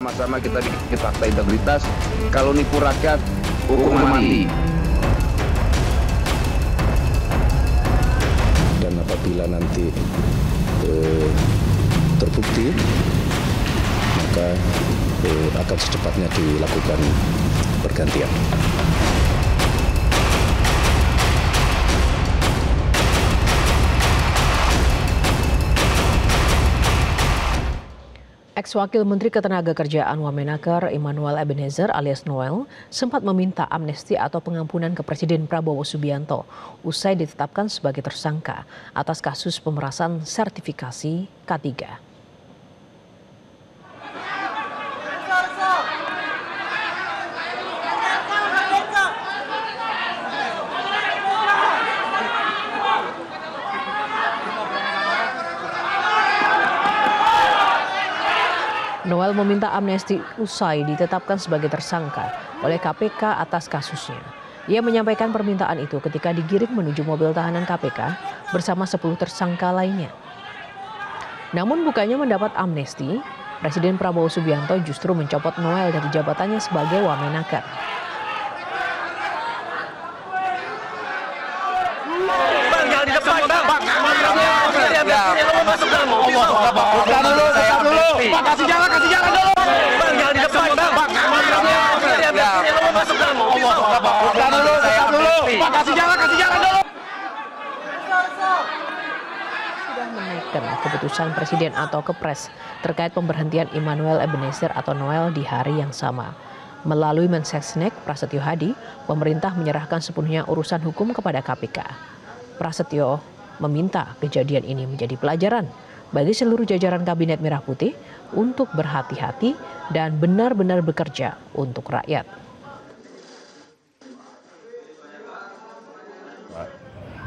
Sama-sama kita bikin fakta integritas. Kalau nipu rakyat, hukuman mati. Dan apabila nanti terbukti, maka akan secepatnya dilakukan pergantian. Ex-Wakil Menteri Ketenagakerjaan Wamenakar Immanuel Ebenezer alias Noel sempat meminta amnesti atau pengampunan ke Presiden Prabowo Subianto usai ditetapkan sebagai tersangka atas kasus pemerasan sertifikasi K3. Noel meminta amnesti usai ditetapkan sebagai tersangka oleh KPK atas kasusnya. Ia menyampaikan permintaan itu ketika digiring menuju mobil tahanan KPK bersama 10 tersangka lainnya. Namun bukannya mendapat amnesti, Presiden Prabowo Subianto justru mencopot Noel dari jabatannya sebagai Wamenakar. Kasih jalan dulu. Bang, jangan di depan, Bang. Masuk dalam. Bang, kasih jalan dulu. Sudah menaikkan keputusan Presiden atau Kepres terkait pemberhentian Immanuel Ebenezer atau Noel di hari yang sama. Melalui Mensesnek Prasetyo Hadi, pemerintah menyerahkan sepenuhnya urusan hukum kepada KPK. Prasetyo meminta kejadian ini menjadi pelajaran bagi seluruh jajaran Kabinet Merah Putih untuk berhati-hati dan benar-benar bekerja untuk rakyat.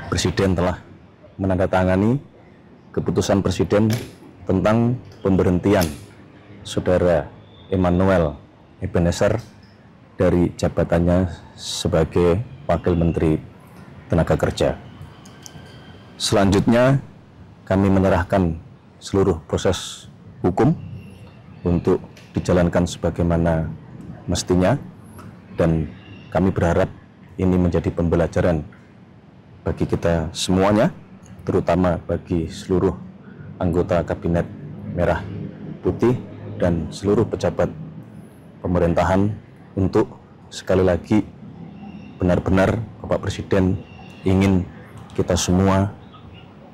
Presiden telah menandatangani keputusan Presiden tentang pemberhentian Saudara Immanuel Ebenezer dari jabatannya sebagai Wakil Menteri Tenaga Kerja. Selanjutnya kami menyerahkan seluruh proses hukum untuk dijalankan sebagaimana mestinya, dan kami berharap ini menjadi pembelajaran bagi kita semuanya, terutama bagi seluruh anggota Kabinet Merah Putih dan seluruh pejabat pemerintahan untuk sekali lagi benar-benar Bapak Presiden ingin kita semua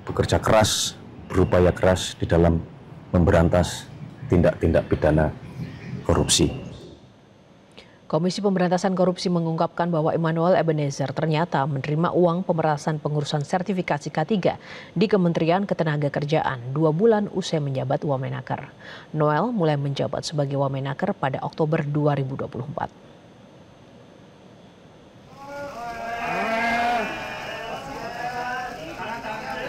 bekerja keras, berupaya keras di dalam memberantas tindak-tindak pidana korupsi. Komisi Pemberantasan Korupsi mengungkapkan bahwa Immanuel Ebenezer ternyata menerima uang pemerasan pengurusan sertifikasi K3 di Kementerian Ketenagakerjaan 2 bulan usai menjabat Wamenakar. Noel mulai menjabat sebagai Wamenakar pada Oktober 2024.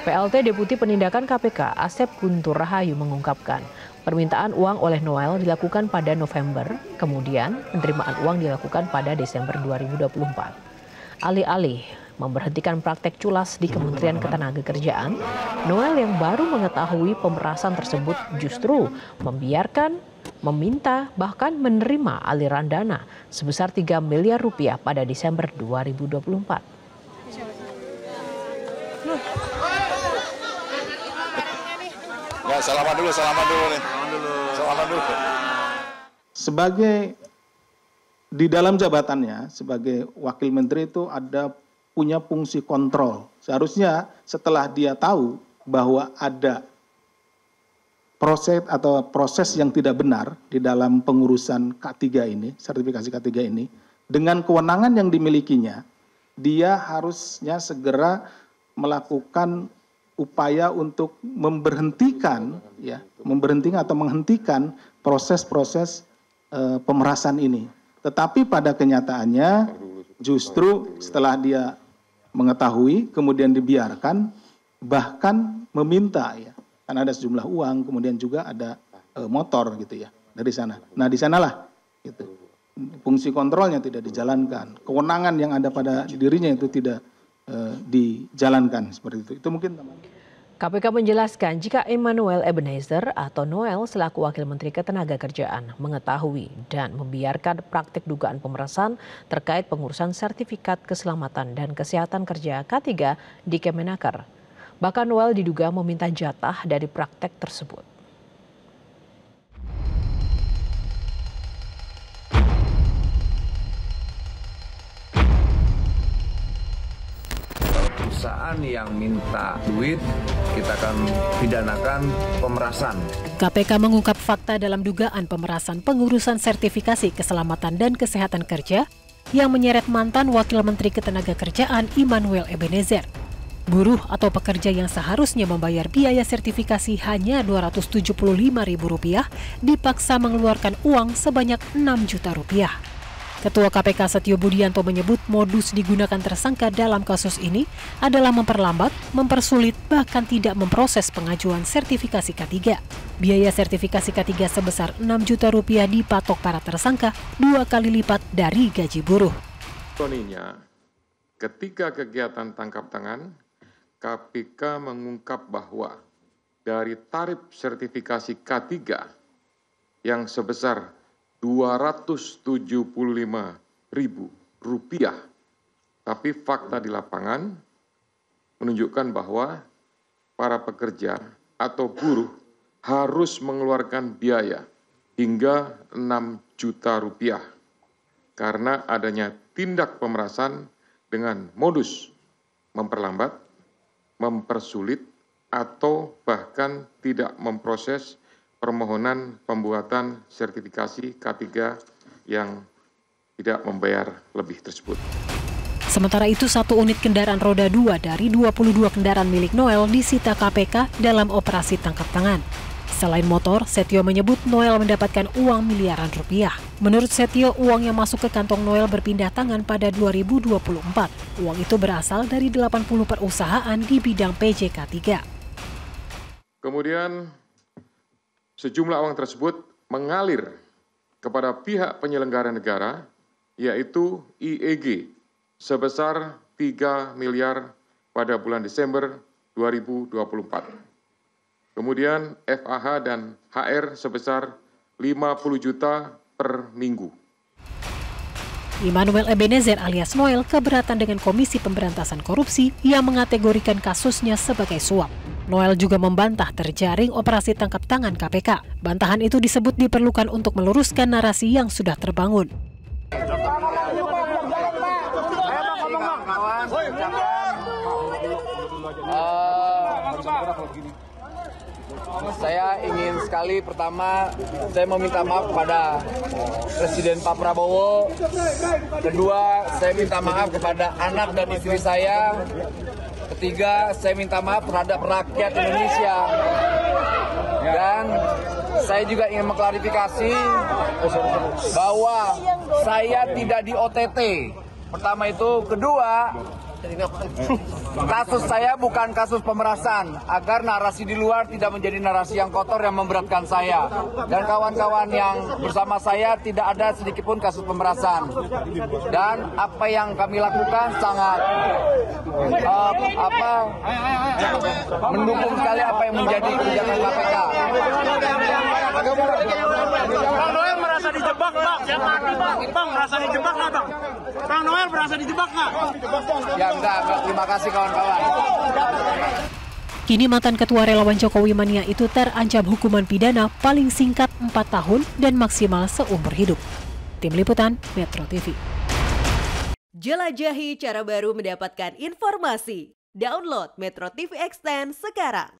PLT Deputi Penindakan KPK Asep Guntur Rahayu mengungkapkan permintaan uang oleh Noel dilakukan pada November, kemudian penerimaan uang dilakukan pada Desember 2024. Alih-alih memberhentikan praktek culas di Kementerian Ketenagakerjaan, Noel yang baru mengetahui pemerasan tersebut justru membiarkan, meminta, bahkan menerima aliran dana sebesar 3 miliar rupiah pada Desember 2024. Ya, salaman dulu nih. Salaman dulu. Sebagai di dalam jabatannya sebagai wakil menteri itu punya fungsi kontrol. Seharusnya setelah dia tahu bahwa ada proses yang tidak benar di dalam pengurusan K3 ini, sertifikasi K3 ini, dengan kewenangan yang dimilikinya, dia harusnya segera melakukan upaya untuk menghentikan proses-proses pemerasan ini. Tetapi pada kenyataannya justru setelah dia mengetahui kemudian dibiarkan, bahkan meminta ya, karena ada sejumlah uang, kemudian juga ada motor gitu ya dari sana. Nah di sanalah gitu, fungsi kontrolnya tidak dijalankan, kewenangan yang ada pada dirinya itu tidak dijalankan seperti itu. Itu mungkin teman. KPK menjelaskan jika Immanuel Ebenezer atau Noel selaku Wakil Menteri Ketenagakerjaan mengetahui dan membiarkan praktik dugaan pemerasan terkait pengurusan sertifikat keselamatan dan kesehatan kerja K3 di Kemenaker. Bahkan Noel diduga meminta jatah dari praktek tersebut. Perusahaan yang minta duit, kita akan pidanakan pemerasan. KPK mengungkap fakta dalam dugaan pemerasan pengurusan sertifikasi keselamatan dan kesehatan kerja yang menyeret mantan Wakil Menteri Ketenagakerjaan Immanuel Ebenezer. Buruh atau pekerja yang seharusnya membayar biaya sertifikasi hanya Rp275.000 dipaksa mengeluarkan uang sebanyak Rp6 juta. Ketua KPK Setio Budianto menyebut modus digunakan tersangka dalam kasus ini adalah memperlambat, mempersulit, bahkan tidak memproses pengajuan sertifikasi K3. Biaya sertifikasi K3 sebesar Rp6 juta dipatok para tersangka 2 kali lipat dari gaji buruh. Ketika kegiatan tangkap tangan, KPK mengungkap bahwa dari tarif sertifikasi K3 yang sebesar Rp275.000, tapi fakta di lapangan menunjukkan bahwa para pekerja atau buruh harus mengeluarkan biaya hingga Rp6 juta karena adanya tindak pemerasan dengan modus memperlambat, mempersulit, atau bahkan tidak memproses permohonan pembuatan sertifikasi K3 yang tidak membayar lebih tersebut. Sementara itu, 1 unit kendaraan roda 2 dari 22 kendaraan milik Noel disita KPK dalam operasi tangkap tangan. Selain motor, Setio menyebut Noel mendapatkan uang miliaran rupiah. Menurut Setio, uang yang masuk ke kantong Noel berpindah tangan pada 2024. Uang itu berasal dari 80 perusahaan di bidang PJK3. Kemudian, sejumlah uang tersebut mengalir kepada pihak penyelenggara negara, yaitu IEG, sebesar 3 miliar pada bulan Desember 2024. Kemudian FAH dan HR sebesar 50 juta per minggu. Immanuel Ebenezer alias Noel keberatan dengan Komisi Pemberantasan Korupsi yang mengategorikan kasusnya sebagai suap. Noel juga membantah terjaring operasi tangkap tangan KPK. Bantahan itu disebut diperlukan untuk meluruskan narasi yang sudah terbangun. Saya ingin sekali pertama saya meminta maaf kepada Presiden Pak Prabowo. Kedua, saya minta maaf kepada anak dan istri saya. Ketiga, saya minta maaf terhadap rakyat Indonesia. Dan saya juga ingin mengklarifikasi bahwa saya tidak di OTT. Pertama itu. Kedua, kasus saya bukan kasus pemerasan, agar narasi di luar tidak menjadi narasi yang kotor yang memberatkan saya. Dan kawan-kawan yang bersama saya tidak ada sedikitpun kasus pemerasan. Dan apa yang kami lakukan sangat mendukung sekali apa yang menjadi kebijakan KPK. Bang Noel merasa dijebak, Bang. Bang merasa dijebak nggak, Bang? Bang Noel merasa dijebak nggak? Ya enggak. Terima kasih kawan-kawan. Kini mantan Ketua Relawan Jokowi Mania itu terancam hukuman pidana paling singkat 4 tahun dan maksimal seumur hidup. Tim Liputan Metro TV. Jelajahi cara baru mendapatkan informasi. Download Metro TV Extend sekarang.